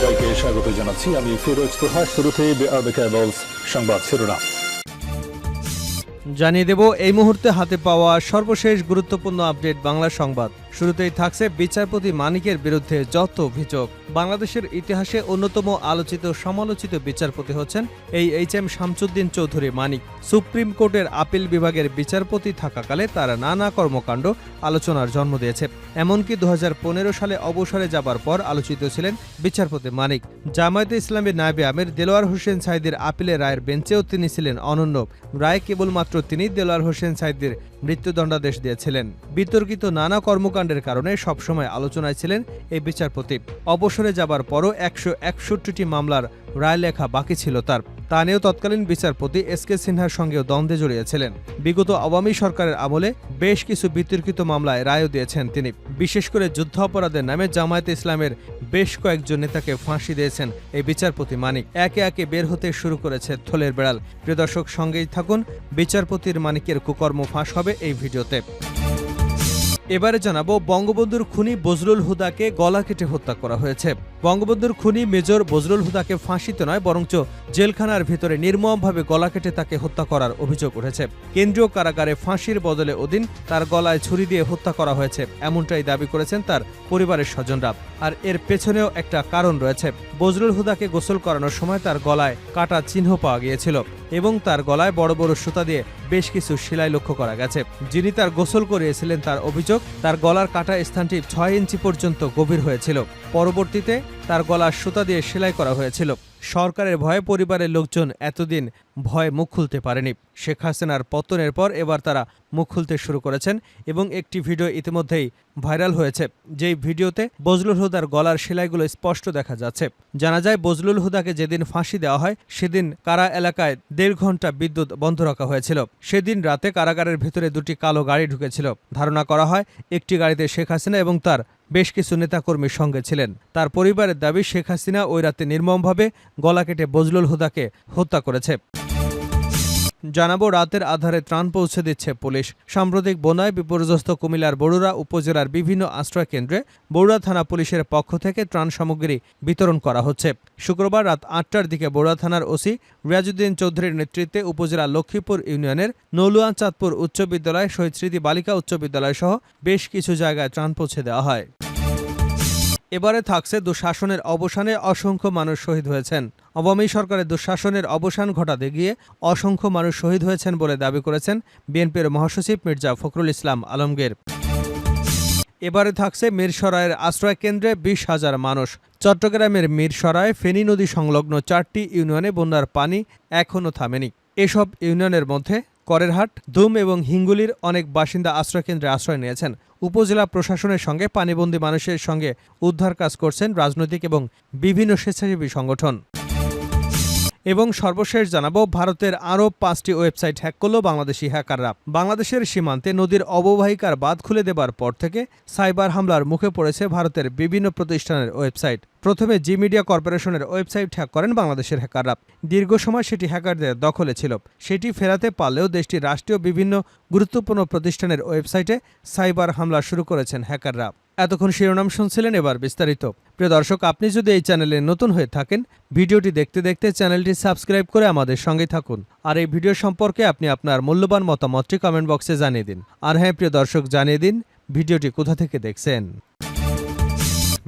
সবাইকে স্বাগত জানাচ্ছি। আমি ফিরোজ তোহা। শুরুতেই সংবাদ শিরোনাম জানিয়ে দেব এই মুহূর্তে হাতে পাওয়া সর্বশেষ গুরুত্বপূর্ণ আপডেট বাংলা সংবাদ। শুরুতেই থাকছে বিচারপতি মানিকের বিরুদ্ধে যত অভিযোগ। বাংলাদেশের ইতিহাসে অন্যতম আলোচিত সমালোচিত বিচারপতি হচ্ছেন এই এইচ.এম. শামসুদ্দিন চৌধুরী মানিক। সুপ্রিম কোর্টের আপিল বিভাগের বিচারপতি থাকাকালে তার নানা কর্মকাণ্ড আলোচনার জন্ম দিয়েছে। এমনকি 2015 সালে অবসরে যাবার পর আলোচিত ছিলেন বিচারপতি মানিক। জামায়াতে ইসলামের নায়েবে আমির দেলোয়ার হোসেন সাঈদীর আপিলের রায়ের বেঞ্চেও তিনি ছিলেন অনন্য। রায়ে কেবলমাত্র তিনি দেলোয়ার হোসেন সাঈদীর মৃত্যুদণ্ডাদেশ দিয়েছিলেন। বিতর্কিত নানা কর্মকাণ্ডের কারণে সবসময় আলোচনায় ছিলেন এই বিচারপতি। অবসরে যাবার পরও 161টি মামলার রায় লেখা বাকি ছিল তার। তা নিয়েও তৎকালীন বিচারপতি এস.কে. সিনহার সঙ্গেও দ্বন্দ্বে জড়িয়েছিলেন। বিগত আওয়ামী সরকারের আমলে বেশ কিছু বিতর্কিত মামলায় রায়ও দিয়েছেন তিনি। বিশেষ করে যুদ্ধাপরাধের নামে জামায়াতে ইসলামের বেশ কয়েকজন নেতাকে ফাঁসি দিয়েছেন এই বিচারপতি মানিক। একে একে বের হতে শুরু করেছে থলের বেড়াল। প্রিয় দর্শক, সঙ্গেই থাকুন। বিচারপতির মানিকের কুকর্ম ফাঁস হবে এই ভিডিওতে। এবারে জানাবো, বঙ্গবন্ধুর খুনি বজলুল হুদাকে গলা কেটে হত্যা করা হয়েছে। বঙ্গবন্ধুর খুনি মেজর বজলুল হুদাকে ফাঁসিতে নয় বরঞ্চ জেলখানার ভিতরে নির্মমভাবে গলা কেটে তাকে হত্যা করার অভিযোগ উঠেছে। কেন্দ্রীয় কারাগারে ফাঁসির বদলে ওদিন তার গলায় ছুরি দিয়ে হত্যা করা হয়েছে, এমনটাই দাবি করেছেন তার পরিবারের স্বজনরা। আর এর পেছনেও একটা কারণ রয়েছে। বজলুল হুদাকে গোসল করানোর সময় তার গলায় কাটা চিহ্ন পাওয়া গিয়েছিল এবং তার গলায় বড় বড় সুতা দিয়ে বেশ কিছু সেলাই লক্ষ্য করা গেছে। যিনি তার গোসল করিয়েছিলেন তার অভিযোগ, তার গলার কাটা স্থানটি 6 ইঞ্চি পর্যন্ত গভীর হয়েছিল। পরবর্তীতে তার গলার সুতা দিয়ে সেলাই করা হয়েছিল। সরকারের ভয়ে পরিবারের লোকজন এতদিন ভয়ে মুখ খুলতে পারেনি। শেখ হাসিনার পতনের পর এবার তারা মুখ খুলতে শুরু করেছেন এবং একটি ভিডিও ইতিমধ্যেই ভাইরাল হয়েছে, যেই ভিডিওতে বজলুল হুদার গলার সেলাইগুলো স্পষ্ট দেখা যাচ্ছে। জানা যায়, বজলুল হুদাকে যেদিন ফাঁসি দেওয়া হয় সেদিন কারা এলাকায় 1.5 ঘন্টা বিদ্যুৎ বন্ধ রাখা হয়েছিল। সেদিন রাতে কারাগারের ভিতরে 2টি কালো গাড়ি ঢুকেছিল। ধারণা করা হয় একটি গাড়িতে শেখ হাসিনা এবং তার বেশ কিছু নেতাকর্মীর সঙ্গে ছিলেন। তার পরিবারের দাবি, শেখ হাসিনা ওই রাতে নির্মমভাবে গলা কেটে বজলুল হুদাকে হত্যা করেছে। জানাবো, রাতের আধারে ত্রাণ পৌঁছে দিচ্ছে পুলিশ। সাম্প্রতিক বন্যায় বিপর্যস্ত কুমিল্লার বরুড়া উপজেলার বিভিন্ন আশ্রয় কেন্দ্রে বরুড়া থানা পুলিশের পক্ষ থেকে ত্রাণ সামগ্রী বিতরণ করা হচ্ছে। শুক্রবার রাত 8টার দিকে বরুড়া থানার ওসি রিয়াজউদ্দিন চৌধুরীর নেতৃত্বে উপজেলা লক্ষ্মীপুর ইউনিয়নের নৌলুয়া চাঁদপুর উচ্চ বিদ্যালয়, শহীদ স্মৃতি বালিকা উচ্চ বিদ্যালয় সহ বেশ কিছু জায়গায় ত্রাণ পৌঁছে দেওয়া হয়। এবারে থাকছে, দুঃশাসনের অবসানে অসংখ্য মানুষ শহীদ হয়েছেন। আওয়ামী সরকারের দুঃশাসনের অবসান ঘটাতে গিয়ে অসংখ্য মানুষ শহীদ হয়েছেন বলে দাবি করেছেন বিএনপির মহাসচিব মির্জা ফখরুল ইসলাম আলমগীর। এবারে থাকছে, মিরসরাইয়ের আশ্রয় কেন্দ্রে 20,000 মানুষ। চট্টগ্রামের মিরসরাই ফেনী নদী সংলগ্ন 4টি ইউনিয়নে বন্যার পানি এখনও থামেনি। এসব ইউনিয়নের মধ্যে করেরহাট, ধুম এবং হিঙ্গুলির অনেক বাসিন্দা আশ্রয়কেন্দ্রে আশ্রয় নিয়েছেন। উপজেলা প্রশাসনের সঙ্গে পানিবন্দী মানুষের সঙ্গে উদ্ধার কাজ করছেন রাজনৈতিক এবং বিভিন্ন স্বেচ্ছাসেবী সংগঠন। এবং সর্বশেষ জানাবো, ভারতের আরও 5টি ওয়েবসাইট হ্যাক করল বাংলাদেশি হ্যাকাররা। বাংলাদেশের সীমান্তে নদীর অববাহিকার বাঁধ খুলে দেবার পর থেকে সাইবার হামলার মুখে পড়েছে ভারতের বিভিন্ন প্রতিষ্ঠানের ওয়েবসাইট। প্রথমে জি মিডিয়া কর্পোরেশনের ওয়েবসাইট হ্যাক করেন বাংলাদেশের হ্যাকাররা। দীর্ঘ সময় সেটি হ্যাকারদের দখলে ছিল। সেটি ফেরাতে পারলেও দেশটির রাষ্ট্রীয় বিভিন্ন গুরুত্বপূর্ণ প্রতিষ্ঠানের ওয়েবসাইটে সাইবার হামলা শুরু করেছেন হ্যাকাররা। এতক্ষণ শিরোনাম শুনছিলেন, এবার বিস্তারিত। প্রিয় দর্শক, আপনি যদি এই চ্যানেলে নতুন হয়ে থাকেন, ভিডিওটি দেখতে দেখতে চ্যানেলটি সাবস্ক্রাইব করে আমাদের সঙ্গে থাকুন। আর এই ভিডিও সম্পর্কে আপনি আপনার মূল্যবান মতামতটি কমেন্ট বক্সে জানিয়ে দিন। আর হ্যাঁ প্রিয় দর্শক, জানিয়ে দিন ভিডিওটি কোথা থেকে দেখছেন।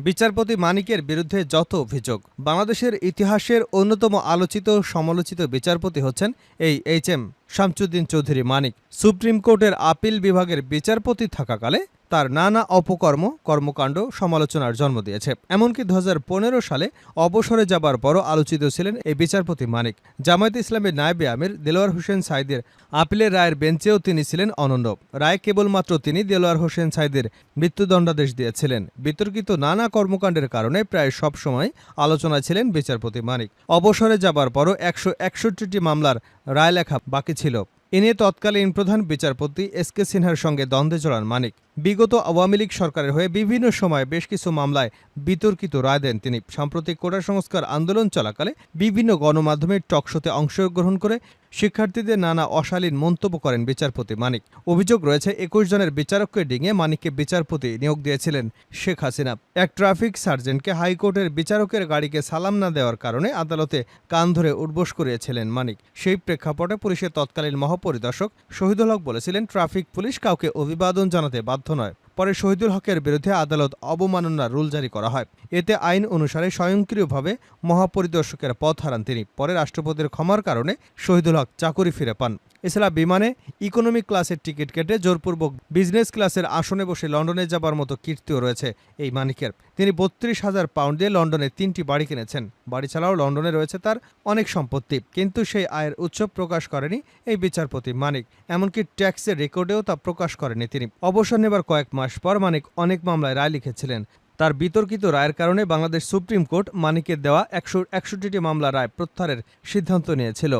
বিচারপতি মানিকের বিরুদ্ধে যত অভিযোগ। বাংলাদেশের ইতিহাসের অন্যতম আলোচিত সমালোচিত বিচারপতি হচ্ছেন এই এইচ.এম. শামসুদ্দিন চৌধুরী মানিক। সুপ্রিম কোর্টের আপিল বিভাগের বিচারপতি থাকাকালে তার নানা কর্মকাণ্ড সমালোচনার জন্ম দিয়েছে। এমনকি 2015 সালে অবসরে যাবার পরও আলোচিত ছিলেন এই বিচারপতি মানিক। জামায়াতে ইসলামের নায়েবে আমির দেলোয়ার হোসেন সাঈদীর আপিলের রায়ের বেঞ্চেও তিনি ছিলেন অনন্য। রায়ে কেবলমাত্র তিনি দেলোয়ার হোসেন সাঈদীর মৃত্যুদণ্ডাদেশ দিয়েছিলেন। বিতর্কিত নানা কর্মকাণ্ডের কারণে প্রায় সব সময় আলোচনায় ছিলেন বিচারপতি মানিক। অবসরে যাবার পরও 161টি মামলার রায় লেখা বাকি ছিল। এ নিয়ে তৎকালীন প্রধান বিচারপতি এস.কে. সিনহার সঙ্গে দ্বন্দ্বে জড়ান মানিক। বিগত আওয়ামী লীগ সরকারের হয়ে বিভিন্ন সময়ে বেশ কিছু মামলায় বিতর্কিত রায় দেন তিনি। সাম্প্রতিক কোটা সংস্কার আন্দোলন চলাকালে বিভিন্ন গণমাধ্যমের টকশোতে অংশগ্রহণ করে শিক্ষার্থীদের নানা অশালীন মন্তব্য করেন বিচারপতি মানিক। অভিযোগ রয়েছে ২১ জনের বিচারককে ডিঙিয়ে মানিককে বিচারপতি নিয়োগ দিয়েছিলেন শেখ হাসিনা। এক ট্রাফিক সার্জেন্টকে হাইকোর্টের বিচারকের গাড়িকে সালাম না দেওয়ার কারণে আদালতে কান ধরে উঠবোস করিয়েছিলেন মানিক। সেই প্রেক্ষাপটে পুলিশের তৎকালীন মহাপরিদর্শক শহীদুল হক বলেছিলেন, ট্রাফিক পুলিশ কাউকে অভিবাদন জানাতে বাধ্য নয়। পরে শহীদুল হকের বিরুদ্ধে আদালত অবমাননার রুল জারি করা হয়। এতে আইন অনুসারে স্বয়ংক্রিয়ভাবে মহাপরিদর্শকের পদ হারান তিনি। পরে রাষ্ট্রপতির ক্ষমার কারণে শহীদুল হক চাকুরি ফিরে পান। এছাড়া বিমানে ইকোনমি ক্লাসের টিকিট কেটে জোরপূর্বক বিজনেস ক্লাসের আসনে বসে লন্ডনে যাবার মতো কীর্তিও রয়েছে এই মানিকের। তিনি ৩২,০০০ পাউন্ড দিয়ে লন্ডনে ৩টি বাড়ি কিনেছেন। বাড়ি ছাড়াও লন্ডনে রয়েছে তার অনেক সম্পত্তি, কিন্তু সেই আয়ের উৎস প্রকাশ করেনি এই বিচারপতি মানিক। এমনকি ট্যাক্সের রেকর্ডেও তা প্রকাশ করেনি তিনি। অবসর নেবার কয়েক মাস পর মানিক অনেক মামলায় রায় লিখেছিলেন। তার বিতর্কিত রায়ের কারণে বাংলাদেশ সুপ্রিম কোর্ট মানিকের দেওয়া ১৬১টি মামলা রায় প্রত্যাহারের সিদ্ধান্ত নিয়েছিল।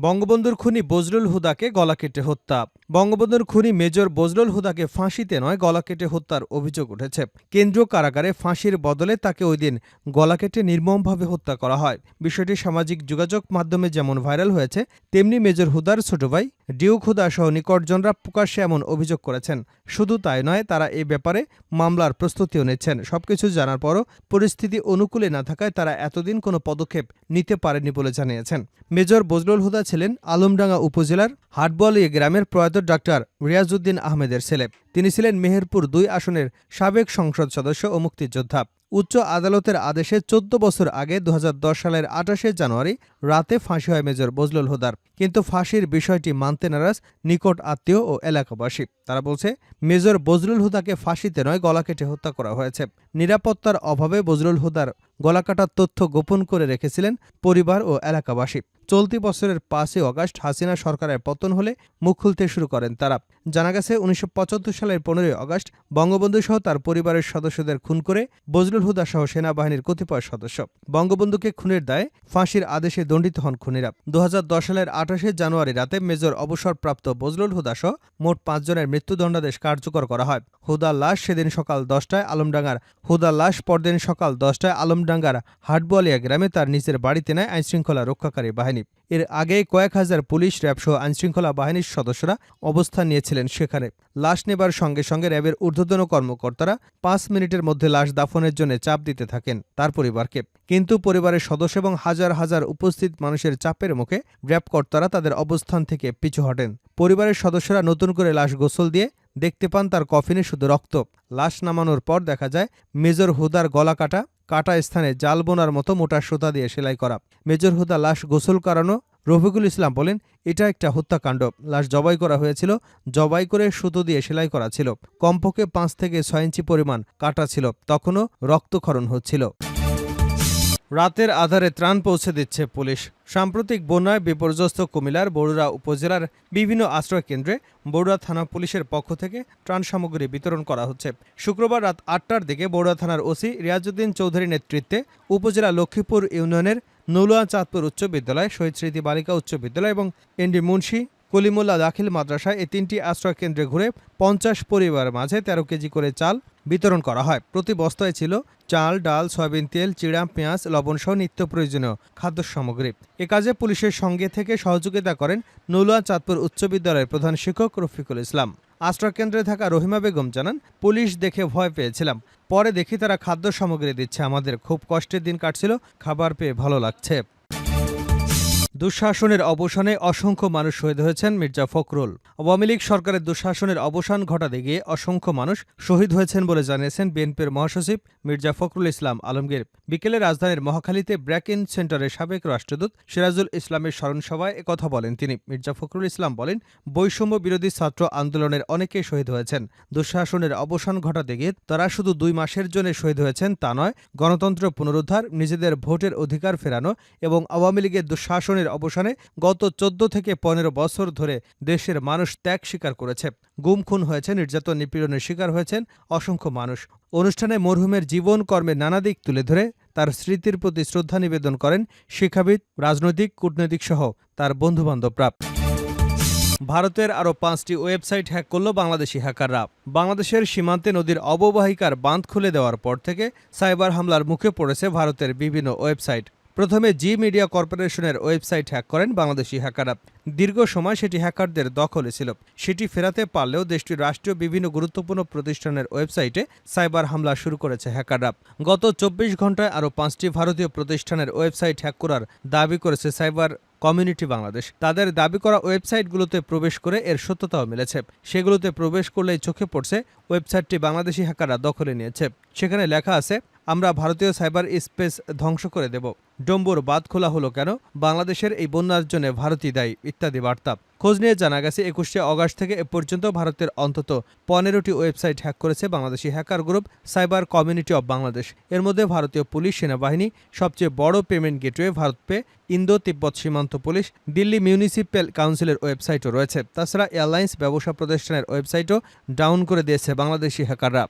বঙ্গবন্ধুর খুনি বজলুল হুদাকে গলা কেটে হত্যা। বঙ্গবন্ধুর খুনি মেজর বজলুল হুদাকে ফাঁসিতে নয় গলা কেটে হত্যার অভিযোগ উঠেছে। কেন্দ্রীয় কারাগারে ফাঁসির বদলে তাকে ওই দিন গলা কেটে নির্মমভাবে হত্যা করা হয়। বিষয়টি সামাজিক যোগাযোগ মাধ্যমে যেমন ভাইরাল হয়েছে, তেমনি মেজর হুদার ছোট ভাই ডিউক হুদা সহ নিকটজনরা প্রকাশ্যে এমন অভিযোগ করেছেন। শুধু তাই নয়, তারা এ ব্যাপারে মামলার প্রস্তুতিও নিচ্ছেন। সবকিছু জানার পরও পরিস্থিতি অনুকূলে না থাকায় তারা এতদিন কোনো পদক্ষেপ নিতে পারেনি বলে জানিয়েছেন। মেজর বজলুল হুদা ছিলেন আলমডাঙ্গা উপজেলার হাটবলিয়া গ্রামের প্রয়াত ডাক্তার রিয়াজউদ্দিন আহমেদের ছেলে। তিনি ছিলেন মেহেরপুর ২ আসনের সাবেক সংসদ সদস্য ও মুক্তিযোদ্ধা। উচ্চ আদালতের আদেশে ১৪ বছর আগে ২০১০ সালের ২৮শে জানুয়ারি রাতে ফাঁসি হয় মেজর বজলুল হুদার। কিন্তু ফাঁসির বিষয়টি মানতে নারাজ নিকট আত্মীয় ও এলাকাবাসী। তারা বলছে, মেজর বজলুল হুদাকে ফাঁসিতে নয় গলা কেটে হত্যা করা হয়েছে। নিরাপত্তার অভাবে বজলুল হুদার গলা কাটার তথ্য গোপন করে রেখেছিলেন পরিবার ও এলাকাবাসী। চলতি বছরের ৫ই আগস্ট হাসিনা সরকারের পতন হলে মুখ খুলতে শুরু করেন তারা। জানা গেছে ১৯৭৫ সালের ১৫ই আগস্ট বঙ্গবন্ধু সহ তার পরিবারের সদস্যদের খুন করে বজলুল হুদা সহ সেনাবাহিনীর কতিপয় সদস্য। বঙ্গবন্ধুকে খুনের দায়ে ফাঁসির আদেশে দণ্ডিত হন খুনিরা। ২০১০ সালের ২৮শে জানুয়ারি রাতে মেজর অবসরপ্রাপ্ত বজলুল হুদা সহ মোট ৫ জনের মৃত্যুদণ্ডাদেশ কার্যকর করা হয়। হুদার লাশ সেদিন সকাল ১০টায় আলমডাঙ্গার পরদিন সকাল ১০টায় আলমডাঙ্গার হাটবলিয়া গ্রামে তার নিজের বাড়িতে নেয় আইনশৃঙ্খলা রক্ষাকারী বাহিনী। এর আগে কয়েক হাজার পুলিশ, র্যাব সহ আইনশৃঙ্খলা বাহিনীর সদস্যরা অবস্থান নিয়েছিলেন সেখানে। লাশ নেবার সঙ্গে সঙ্গে র্যাবের ঊর্ধ্বতন কর্মকর্তারা ৫ মিনিটের মধ্যে লাশ দাফনের জন্য চাপ দিতে থাকেন তার পরিবারকে। কিন্তু পরিবারের সদস্য এবং হাজার হাজার উপস্থিত মানুষের চাপের মুখে র্যাব কর্তারা তাদের অবস্থান থেকে পিছু হটেন। পরিবারের সদস্যরা নতুন করে লাশ গোসল দিয়ে দেখতে পান তার কফিনে শুধু রক্ত। লাশ নামানোর পর দেখা যায় মেজর হুদার গলা কাটা স্থানে জাল বোনার মতো মোটা সুতা দিয়ে সেলাই করা। মেজর হুদা লাশ গোসল করানো। রফিকুল ইসলাম বলেন, এটা একটা হত্যাকাণ্ড। লাশ জবাই করা হয়েছিল, জবাই করে সুতো দিয়ে সেলাই করা ছিল। কমপক্ষে ৫ থেকে ৬ ইঞ্চি পরিমাণ কাটা ছিল, তখনও রক্তক্ষরণ হচ্ছিল। রাতের আধারে ত্রাণ পৌঁছে দিচ্ছে পুলিশ। সাম্প্রতিক বন্যায় বিপর্যস্ত কুমিল্লার বরুড়া উপজেলার বিভিন্ন আশ্রয়কেন্দ্রে বরুড়া থানা পুলিশের পক্ষ থেকে ত্রাণ সামগ্রী বিতরণ করা হচ্ছে। শুক্রবার রাত ৮টার দিকে বরুড়া থানার ওসি রিয়াজউদ্দিন চৌধুরীর নেতৃত্বে উপজেলা লক্ষ্মীপুর ইউনিয়নের নৌলুয়া চাঁদপুর উচ্চ বিদ্যালয়, শহীদ স্মৃতি বালিকা উচ্চ বিদ্যালয় এবং এনডি মুন্সি কলিমুল্লাহ দাখিল মাদ্রাসায় এই ৩টি আশ্রয়কেন্দ্রে ঘুরে ৫০ পরিবারের মাঝে ১৩ কেজি করে চাল বিতরণ করা হয়। প্রতি বস্তায় ছিল চাল, ডাল, সয়াবিন তেল, চিড়া, পেঁয়াজ, লবণ সহ নিত্য প্রয়োজনীয় খাদ্য সামগ্রী। এ কাজে পুলিশের সঙ্গে থেকে সহযোগিতা করেন নৌলুয়া চাঁদপুর উচ্চ বিদ্যালয়ের প্রধান শিক্ষক রফিকুল ইসলাম। আশ্রয়কেন্দ্রে থাকা রহিমা বেগম জানান, পুলিশ দেখে ভয় পেয়েছিলাম, পরে দেখি তারা খাদ্য সামগ্রী দিচ্ছে। আমাদের খুব কষ্টের দিন কাটছিল, খাবার পেয়ে ভালো লাগছে। দুঃশাসনের অবসানে অসংখ্য মানুষ শহীদ হয়েছেন মির্জা ফখরুল। আওয়ামী লীগ সরকারের দুঃশাসনের অবসান ঘটাতে গিয়ে অসংখ্য মানুষ শহীদ হয়েছেন বলে জানিয়েছেন বিএনপির মহাসচিব মির্জা ফখরুল ইসলাম আলমগীর। বিকেলে রাজধানীর মহাখালীতে ব্র্যাক ইন সেন্টারের সাবেক রাষ্ট্রদূত সিরাজুল ইসলামের স্মরণসভায় একথা বলেন তিনি। মির্জা ফখরুল ইসলাম বলেন, বৈষম্য বিরোধী ছাত্র আন্দোলনের অনেকেই শহীদ হয়েছেন। দুঃশাসনের অবসান ঘটাতে গিয়ে তারা শুধু ২ মাসের জন্য শহীদ হয়েছেন তা নয়, গণতন্ত্র পুনরুদ্ধার, নিজেদের ভোটের অধিকার ফেরানো এবং আওয়ামী লীগের দুঃশাসনের অবসানে গত ১৪ থেকে ১৫ বছর ধরে দেশের মানুষ ত্যাগ স্বীকার করেছে। গুম খুন হয়েছে, নির্যাতন নিপীড়নের শিকার হয়েছেন অসংখ্য মানুষ। অনুষ্ঠানে মরহুমের জীবন কর্মের নানা দিক তুলে ধরে তার স্মৃতির প্রতি শ্রদ্ধা নিবেদন করেন শিক্ষাবিদ, রাজনৈতিক, কূটনৈতিক সহ তার বন্ধুবান্ধবরা। ভারতের আরও 5টি ওয়েবসাইট হ্যাক করল বাংলাদেশি হ্যাকাররা। বাংলাদেশের সীমান্তে নদীর অববাহিকার বাঁধ খুলে দেওয়ার পর থেকে সাইবার হামলার মুখে পড়েছে ভারতের বিভিন্ন ওয়েবসাইট। প্রথমে জি মিডিয়া কর্পোরেশনের ওয়েবসাইট হ্যাক করেন বাংলাদেশি হ্যাকাররা। দীর্ঘ সময় সেটি হ্যাকারদের দখলে ছিল। সেটি ফেরাতে পারলেও দেশটির রাষ্ট্রীয় বিভিন্ন গুরুত্বপূর্ণ প্রতিষ্ঠানের ওয়েবসাইটে সাইবার হামলা শুরু করেছে হ্যাকাররা। গত 24 ঘন্টায় আরও 5টি ভারতীয় প্রতিষ্ঠানের ওয়েবসাইট হ্যাক করার দাবি করেছে সাইবার কমিউনিটি বাংলাদেশ। তাদের দাবি করা ওয়েবসাইটগুলোতে প্রবেশ করে এর সত্যতাও মিলেছে। সেগুলোতে প্রবেশ করলেই চোখে পড়ছে ওয়েবসাইটটি বাংলাদেশি হ্যাকাররা দখলে নিয়েছে। সেখানে লেখা আছে, আমরা ভারতীয় সাইবার স্পেস ধ্বংস করে দেব, ডম্বুর বাঁধ খোলা হলো কেন, বাংলাদেশের এই বন্যার জন্য ভারতই দায়ী ইত্যাদি বার্তা। খোঁজ নিয়ে জানা গেছে 21শে অগাস্ট থেকে এ পর্যন্ত ভারতের অন্তত 15টি ওয়েবসাইট হ্যাক করেছে বাংলাদেশি hacker group cyber community of Bangladesh. এর মধ্যে ভারতীয় পুলিশ, সেনাবাহিনী, সবচেয়ে বড় payment gateway Bharat pay, Indo Tibet সীমান্ত পুলিশ, দিল্লি মিউনিসিপ্যাল কাউন্সিলের ওয়েবসাইটও রয়েছে। তাছাড়া এয়ারলাইন্স ব্যবসা প্রতিষ্ঠানের ওয়েবসাইটও ডাউন করে দিয়েছে বাংলাদেশি হ্যাকাররা।